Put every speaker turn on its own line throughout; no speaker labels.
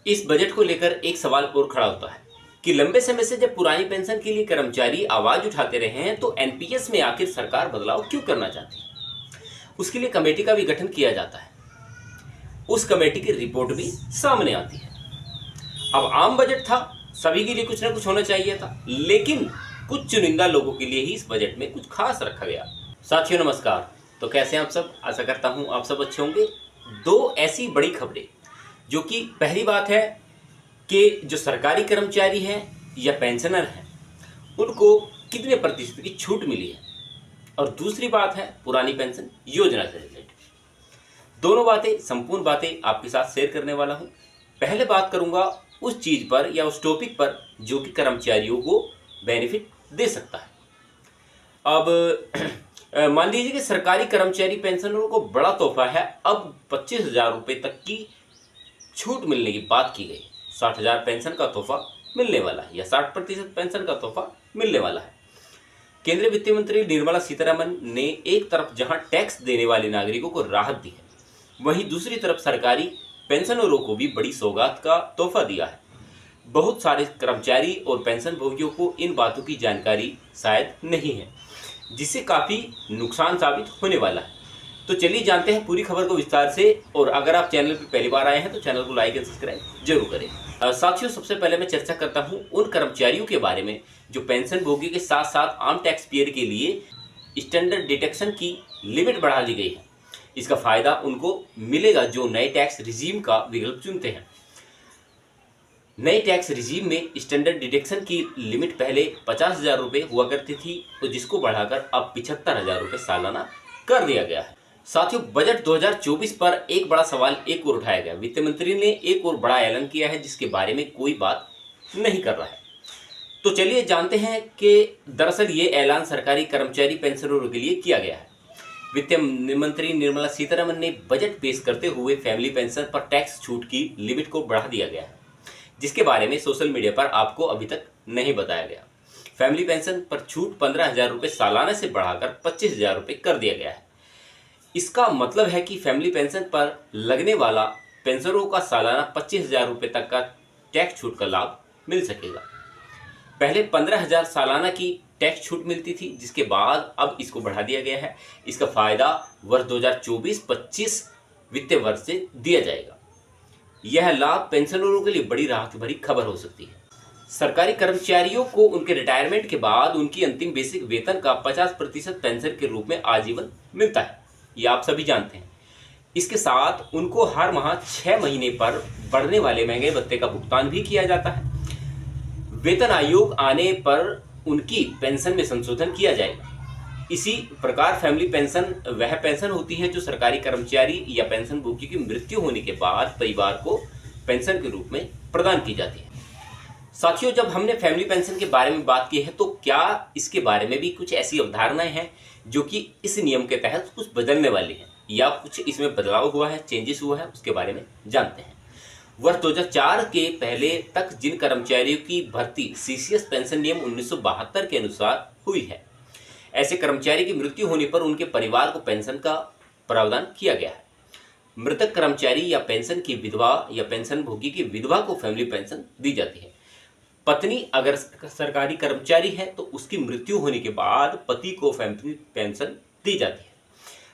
इस बजट को लेकर एक सवाल और खड़ा होता है कि लंबे समय से जब पुरानी पेंशन के लिए कर्मचारी आवाज उठाते रहे हैं तो एनपीएस में आखिर सरकार बदलाव क्यों करना चाहती है। उसके लिए कमेटी का भी गठन किया जाता है। उस कमेटी की रिपोर्ट भी सामने आती है। अब आम बजट था, सभी के लिए कुछ ना कुछ होना चाहिए था, लेकिन कुछ चुनिंदा लोगों के लिए ही इस बजट में कुछ खास रखा गया। साथियों नमस्कार। तो कैसे हैं आप सब? आशा करता हूं आप सब अच्छे होंगे। दो ऐसी बड़ी खबरें जो कि पहली बात है कि जो सरकारी कर्मचारी हैं या पेंशनर हैं उनको कितने प्रतिशत की छूट मिली है, और दूसरी बात है पुरानी पेंशन योजना से रिलेटेड। दोनों बातें, संपूर्ण बातें आपके साथ शेयर करने वाला हूं। पहले बात करूंगा उस चीज पर या उस टॉपिक पर जो कि कर्मचारियों को बेनिफिट दे सकता है। अब मान लीजिए कि सरकारी कर्मचारी पेंशनरों को बड़ा तोहफा है। अब 25,000 रुपये तक की छूट मिलने की बात की गई। 60,000 पेंशन का तोहफा मिलने वाला है या 60% पेंशन का तोहफा मिलने वाला है। केंद्रीय वित्त मंत्री निर्मला सीतारमण ने एक तरफ जहां टैक्स देने वाले नागरिकों को राहत दी है, वहीं दूसरी तरफ सरकारी पेंशनरों को भी बड़ी सौगात का तोहफा दिया है। बहुत सारे कर्मचारी और पेंशन भोगियों को इन बातों की जानकारी शायद नहीं है, जिससे काफ़ी नुकसान साबित होने वाला है। तो चलिए जानते हैं पूरी खबर को विस्तार से। और अगर आप चैनल पर पहली बार आए हैं तो चैनल को लाइक एंड सब्सक्राइब जरूर करें। साथियों, सबसे पहले मैं चर्चा करता हूं उन कर्मचारियों के बारे में जो पेंशन भोगी के साथ साथ आम टैक्स पेयर के लिए स्टैंडर्ड डिडक्शन की लिमिट बढ़ा दी गई है। इसका फायदा उनको मिलेगा जो नए टैक्स रिजीम का विकल्प चुनते हैं। नए टैक्स रिजीम में स्टैंडर्ड डिडक्शन की लिमिट पहले 50,000 रुपये हुआ करती थी, तो जिसको बढ़ाकर अब 75,000 रुपये सालाना कर दिया गया है। साथियों, बजट 2024 पर एक बड़ा सवाल एक और उठाया गया। वित्त मंत्री ने एक और बड़ा ऐलान किया है जिसके बारे में कोई बात नहीं कर रहा है। तो चलिए जानते हैं कि दरअसल ये ऐलान सरकारी कर्मचारी पेंशनरों के लिए किया गया है। वित्त मंत्री निर्मला सीतारमण ने बजट पेश करते हुए फैमिली पेंशन पर टैक्स छूट की लिमिट को बढ़ा दिया गया है, जिसके बारे में सोशल मीडिया पर आपको अभी तक नहीं बताया गया। फैमिली पेंशन पर छूट 15,000 रुपये सालाना से बढ़ाकर 25,000 रुपये कर दिया गया है। इसका मतलब है कि फैमिली पेंशन पर लगने वाला पेंशनरों का सालाना 25,000 रुपये तक का टैक्स छूट का लाभ मिल सकेगा। पहले 15,000 सालाना की टैक्स छूट मिलती थी, जिसके बाद अब इसको बढ़ा दिया गया है। इसका फायदा वर्ष 2024-25 वित्तीय वर्ष से दिया जाएगा। यह लाभ पेंशनरों के लिए बड़ी राहत भरी खबर हो सकती है। सरकारी कर्मचारियों को उनके रिटायरमेंट के बाद उनकी अंतिम बेसिक वेतन का 50% पेंशन के रूप में आजीवन मिलता है, ये आप सभी जानते हैं। इसके साथ उनको हर माह 6 महीने पर बढ़ने वाले महंगाई भत्ते का भुगतान भी किया जाता है। वेतन आयोग आने पर उनकी पेंशन में संशोधन किया जाएगा। इसी प्रकार फैमिली पेंशन वह पेंशन होती है जो सरकारी कर्मचारी या पेंशन भोगी की मृत्यु होने के बाद परिवार को पेंशन के रूप में प्रदान की जाती है। साथियों, जब हमने फैमिली पेंशन के बारे में बात की है तो क्या इसके बारे में भी कुछ ऐसी अवधारणाएं हैं जो कि इस नियम के तहत कुछ बदलने वाली हैं या कुछ इसमें बदलाव हुआ है, चेंजेस हुआ है, उसके बारे में जानते हैं। वर्ष 2004 के पहले तक जिन कर्मचारियों की भर्ती सीसीएस पेंशन नियम 1972 के अनुसार हुई है, ऐसे कर्मचारी की मृत्यु होने पर उनके परिवार को पेंशन का प्रावधान किया गया है। मृतक कर्मचारी या पेंशन की विधवा या पेंशन भोगी की विधवा को फैमिली पेंशन दी जाती है। पत्नी अगर सरकारी कर्मचारी है तो उसकी मृत्यु होने के बाद पति को फैमिली पेंशन दी जाती है।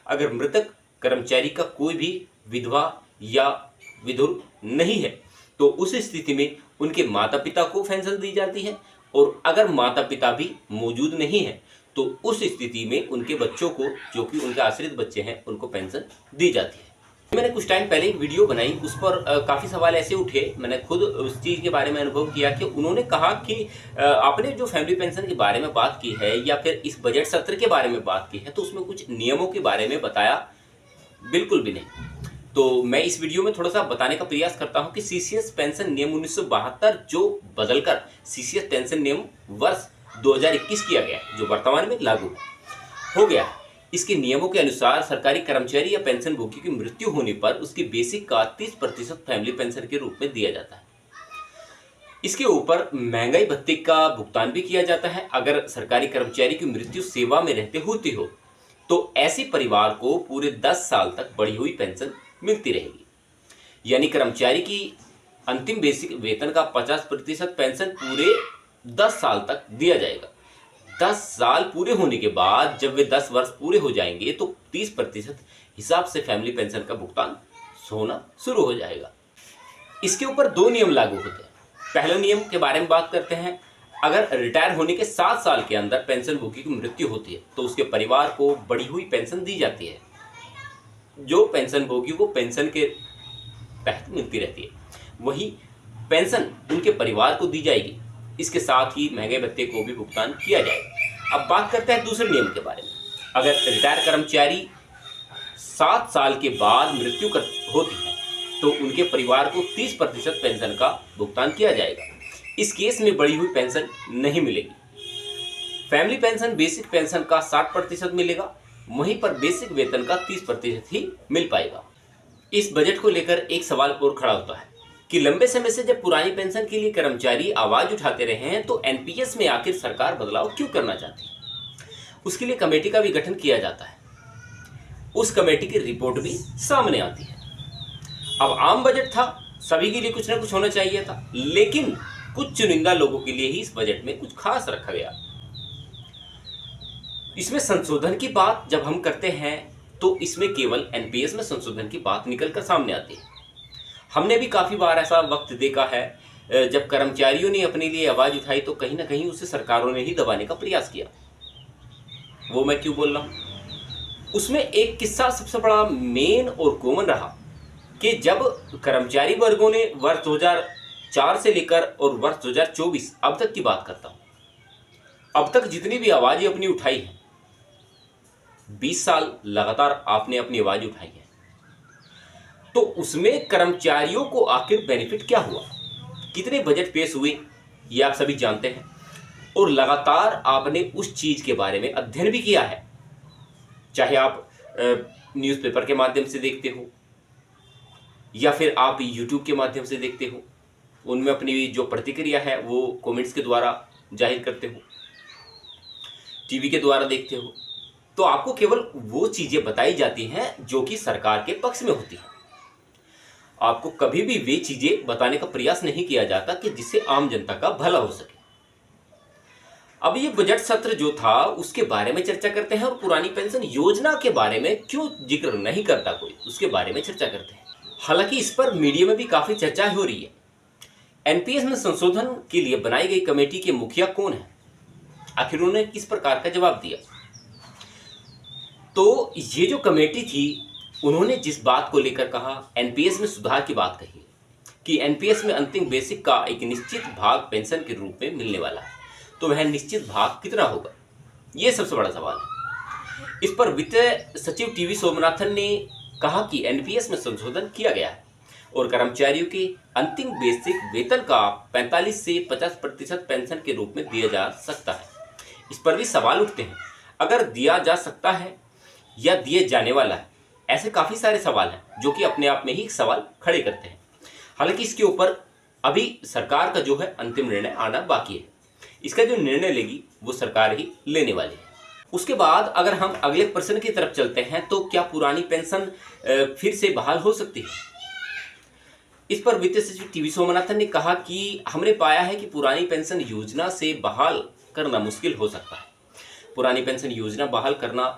अगर मृतक कर्मचारी का कोई भी विधवा या विधुर नहीं है तो उस स्थिति में उनके माता पिता को पेंशन दी जाती है, और अगर माता पिता भी मौजूद नहीं है तो उस स्थिति में उनके बच्चों को, जो कि उनके आश्रित बच्चे हैं, उनको पेंशन दी जाती है। मैंने कुछ टाइम पहले एक वीडियो बनाई, उस पर काफ़ी सवाल ऐसे उठे। मैंने खुद उस चीज़ के बारे में अनुभव किया कि उन्होंने कहा कि आपने जो फैमिली पेंशन के बारे में बात की है या फिर इस बजट सत्र के बारे में बात की है तो उसमें कुछ नियमों के बारे में बताया बिल्कुल भी नहीं। तो मैं इस वीडियो में थोड़ा सा बताने का प्रयास करता हूँ कि सीसीएस पेंशन नियम 1972 जो बदलकर सीसीएस पेंशन नियम वर्ष 2021 किया गया है, जो वर्तमान में लागू हो गया है। इसके नियमों के अनुसार सरकारी कर्मचारी या पेंशन भोगी की मृत्यु होने पर उसकी बेसिक का 30% फैमिली पेंशन के रूप में दिया जाता है। इसके ऊपर महंगाई भत्ते का भुगतान भी किया जाता है। अगर सरकारी कर्मचारी की मृत्यु सेवा में रहते होती हो तो ऐसे परिवार को पूरे 10 साल तक बढ़ी हुई पेंशन मिलती रहेगी। यानी कर्मचारी की अंतिम बेसिक वेतन का 50% पेंशन पूरे 10 साल तक दिया जाएगा। 10 साल पूरे होने के बाद जब वे 10 वर्ष पूरे हो जाएंगे तो 30% हिसाब से फैमिली पेंशन का भुगतान होना शुरू हो जाएगा। इसके ऊपर 2 नियम लागू होते हैं। पहले नियम के बारे में बात करते हैं। अगर रिटायर होने के 7 साल के अंदर पेंशन भोगी की मृत्यु होती है तो उसके परिवार को बढ़ी हुई पेंशन दी जाती है, जो पेंशन भोगी को पेंशन के तहत मिलती रहती है। वही पेंशन उनके परिवार को दी जाएगी। इसके साथ ही महंगे भत्ते को भी भुगतान किया जाएगा। अब बात करते हैं दूसरे नियम के बारे में। अगर रिटायर कर्मचारी 7 साल के बाद मृत्यु होती है तो उनके परिवार को 30% पेंशन का भुगतान किया जाएगा। इस केस में बढ़ी हुई पेंशन नहीं मिलेगी। फैमिली पेंशन बेसिक पेंशन का 60% मिलेगा, वहीं पर बेसिक वेतन का 30% ही मिल पाएगा। इस बजट को लेकर एक सवाल और खड़ा होता है कि लंबे समय से जब पुरानी पेंशन के लिए कर्मचारी आवाज उठाते रहे हैं तो एनपीएस में आखिर सरकार बदलाव क्यों करना चाहती है। उसके लिए कमेटी का भी गठन किया जाता है। उस कमेटी की रिपोर्ट भी सामने आती है। अब आम बजट था, सभी के लिए कुछ ना कुछ होना चाहिए था, लेकिन कुछ चुनिंदा लोगों के लिए ही इस बजट में कुछ खास रखा गया। इसमें संशोधन की बात जब हम करते हैं तो इसमें केवल एनपीएस में संशोधन की बात निकलकर सामने आती है। हमने भी काफी बार ऐसा वक्त देखा है जब कर्मचारियों ने अपने लिए आवाज उठाई तो कहीं ना कहीं उसे सरकारों ने ही दबाने का प्रयास किया। वो मैं क्यों बोल रहा हूं। उसमें एक किस्सा सबसे बड़ा मेन और कॉमन रहा कि जब कर्मचारी वर्गों ने वर्ष 2004 से लेकर और वर्ष 2024 अब तक की बात करता हूं, अब तक जितनी भी आवाजें अपनी उठाई है, 20 साल लगातार आपने अपनी आवाज उठाई है, तो उसमें कर्मचारियों को आखिर बेनिफिट क्या हुआ, कितने बजट पेश हुए, ये आप सभी जानते हैं। और लगातार आपने उस चीज के बारे में अध्ययन भी किया है, चाहे आप न्यूज़पेपर के माध्यम से देखते हो या फिर आप यूट्यूब के माध्यम से देखते हो, उनमें अपनी जो प्रतिक्रिया है वो कमेंट्स के द्वारा जाहिर करते हो, टीवी के द्वारा देखते हो, तो आपको केवल वो चीजें बताई जाती हैं जो कि सरकार के पक्ष में होती है। आपको कभी भी वे चीजें बताने का प्रयास नहीं किया जाता कि जिससे आम जनता का भला हो सके। अब ये बजट सत्र जो था उसके बारे में चर्चा करते हैं और पुरानी पेंशन योजना के बारे में क्यों जिक्र नहीं करता कोई, उसके बारे में चर्चा करते हैं। हालांकि इस पर मीडिया में भी काफी चर्चा हो रही है। एनपीएस में संशोधन के लिए बनाई गई कमेटी के मुखिया कौन है, आखिर उन्होंने किस प्रकार का जवाब दिया। तो ये जो कमेटी थी उन्होंने जिस बात को लेकर कहा, एनपीएस में सुधार की बात कही कि एनपीएस में अंतिम बेसिक का एक निश्चित भाग पेंशन के रूप में मिलने वाला है, तो वह निश्चित भाग कितना होगा, यह सबसे बड़ा सवाल है। इस पर वित्त सचिव टीवी सोमनाथन ने कहा कि एनपीएस में संशोधन किया गया है और कर्मचारियों के अंतिम बेसिक वेतन का 45 से 50% पेंशन के रूप में दिया जा सकता है। इस पर भी सवाल उठते हैं, अगर दिया जा सकता है या दिए जाने वाला है, ऐसे काफी सारे सवाल हैं जो कि अपने आप में ही सवाल खड़े करते हैं। हालांकि इसके ऊपर अभी सरकार का जो है अंतिम निर्णय आना बाकी है। इसका जो निर्णय लेगी वो सरकार ही लेने वाली है। उसके बाद अगर हम अगले प्रश्न की तरफ चलते हैं तो क्या पुरानी पेंशन फिर से बहाल हो सकती है। इस पर वित्त सचिव टीवी सोमनाथन ने कहा कि हमने पाया है कि पुरानी पेंशन योजना से बहाल करना मुश्किल हो सकता है। पुरानी पेंशन योजना बहाल करना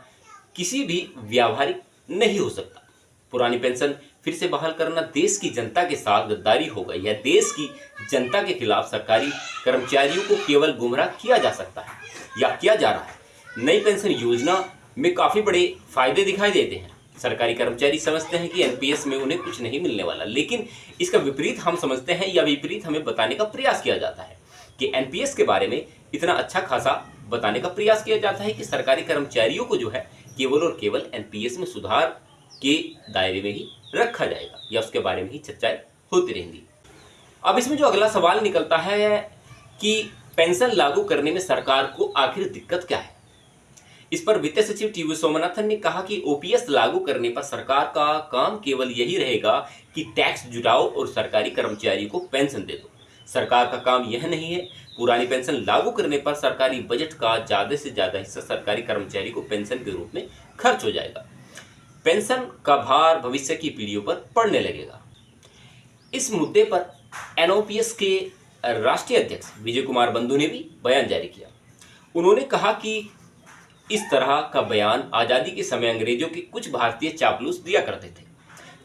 किसी भी व्यावहारिक नहीं हो सकता। पुरानी पेंशन फिर से बहाल करना देश की जनता के साथ गद्दारी होगा या देश की जनता के खिलाफ सरकारी कर्मचारियों को केवल गुमराह किया जा सकता है या किया जा रहा है। नई पेंशन योजना में काफी बड़े फायदे दिखाई देते हैं। सरकारी कर्मचारी समझते हैं कि एनपीएस में उन्हें कुछ नहीं मिलने वाला, लेकिन इसका विपरीत हम समझते हैं या विपरीत हमें बताने का प्रयास किया जाता है कि एनपीएस के बारे में इतना अच्छा खासा बताने का प्रयास किया जाता है कि सरकारी कर्मचारियों को जो है केवल और केवल एनपीएस में सुधार के दायरे में ही रखा जाएगा या उसके बारे में ही चर्चाएं होती रहेंगी। अब इसमें जो अगला सवाल निकलता है कि पेंशन लागू करने में सरकार को आखिर दिक्कत क्या है। इस पर वित्त सचिव टीवी सोमनाथन ने कहा कि ओपीएस लागू करने पर सरकार का काम केवल यही रहेगा कि टैक्स जुटाओ और सरकारी कर्मचारी को पेंशन दे दो। सरकार का काम यह नहीं है। पुरानी पेंशन लागू करने पर सरकारी बजट का ज्यादा से ज्यादा हिस्सा सरकारी कर्मचारी को पेंशन के रूप में खर्च हो जाएगा। पेंशन का भार भविष्य की पीढ़ियों पर पड़ने लगेगा। इस मुद्दे पर एनओपीएस के राष्ट्रीय अध्यक्ष विजय कुमार बंधु ने भी बयान जारी किया। उन्होंने कहा कि इस तरह का बयान आज़ादी के समय अंग्रेजों के कुछ भारतीय चापलूस दिया करते थे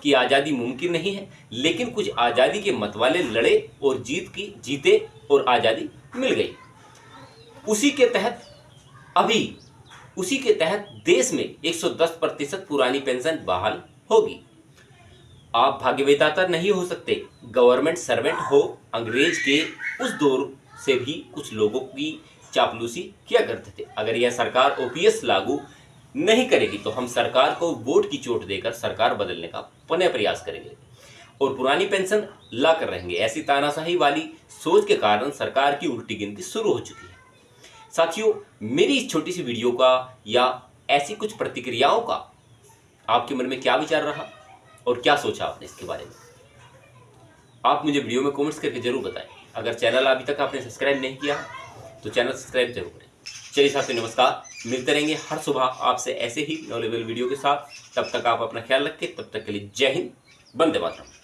कि आज़ादी मुमकिन नहीं है, लेकिन कुछ आज़ादी के मतवाले लड़े और जीते और आज़ादी मिल गई। उसी के तहत देश में 110% पुरानी पेंशन बहाल होगी। आप भाग्यविधाता नहीं हो सकते, गवर्नमेंट सर्वेंट हो। अंग्रेज के उस दौर से भी कुछ लोगों की चापलूसी किया करते थे। अगर यह सरकार ओपीएस लागू नहीं करेगी तो हम सरकार को वोट की चोट देकर सरकार बदलने का पुनः प्रयास करेंगे और पुरानी पेंशन ला कर रहेंगे। ऐसी तानाशाही वाली सोच के कारण सरकार की उल्टी गिनती शुरू हो चुकी है। साथियों, मेरी इस छोटी सी वीडियो का या ऐसी कुछ प्रतिक्रियाओं का आपके मन में क्या विचार रहा और क्या सोचा आपने इसके बारे में, आप मुझे वीडियो में कमेंट्स करके जरूर बताएं। अगर चैनल अभी तक आपने सब्सक्राइब नहीं किया तो चैनल सब्सक्राइब जरूर करें। चलिए साथियों, नमस्कार। मिलते रहेंगे हर सुबह आपसे ऐसे ही नॉलेजेबल वीडियो के साथ। तब तक आप अपना ख्याल रखें। तब तक के लिए जय हिंद, वंदे मातरम।